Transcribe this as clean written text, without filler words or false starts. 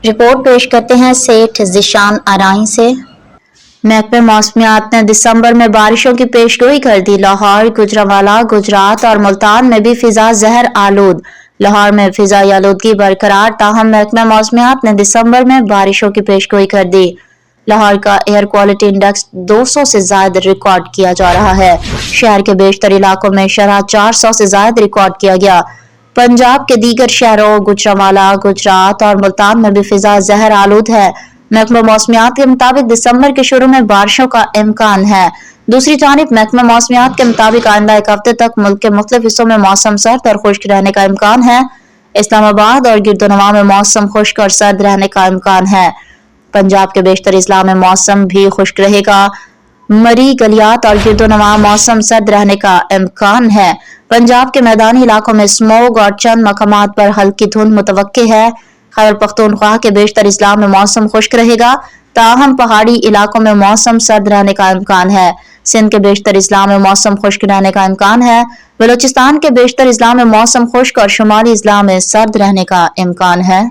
Report پیش کرتے ہیں سیٹھ ذیشان آرائی سے۔ محکمہ موسمیات نے دسمبر میں بارشوں کی پیشگوئی کر دی۔ لاہور، گوجرانوالہ، گجرات اور ملتان میں بھی فضا زہر آلود۔ لاہور میں فضائی آلودگی برقرار، تاہم محکمہ موسمیات نے دسمبر میں بارشوں کی پیشگوئی کر دی۔ لاہور کا ایئر کوالٹی انڈیکس 200 سے زائد ریکارڈ کیا جا رہا ہے۔ شہر کے بیشتر علاقوں میں شرح 400 سے زائد ریکارڈ کیا گیا۔ پنجاب کے دیگر شہروں گوجرانوالہ، گجرات اور ملتان میں بھی فضا زہر آلود ہے۔ محکمہ موسمیات کے مطابق دسمبر کے شروع میں بارشوں کا امکان ہے۔ دوسری جانب محکمہ موسمیات کے مطابق آئندہ ایک ہفتے تک ملک کے مختلف حصوں میں موسم سرد اور خشک رہنے کا امکان ہے۔ اسلام آباد اور گردونواح میں موسم خشک اور سرد رہنے کا امکان ہے۔ پنجاب کے بیشتر اضلاع میں موسم بھی خشک رہے گا۔ مری، گلیات اور گردونواح موسم سرد رہنے کا امکان ہے۔ پنجاب کے میدانی علاقوں میں اسموگ اور چند مقامات پر ہلکی دھند متوقع ہے۔ خیبر پختونخوا کے بیشتر اضلاع میں موسم خشک رہے گا، تاہم پہاڑی علاقوں میں موسم سرد رہنے کا امکان ہے۔ سندھ کے بیشتر اضلاع میں موسم خشک رہنے کا امکان ہے۔ بلوچستان کے بیشتر اضلاع میں موسم خشک اور شمالی اضلاع میں سرد رہنے کا امکان ہے۔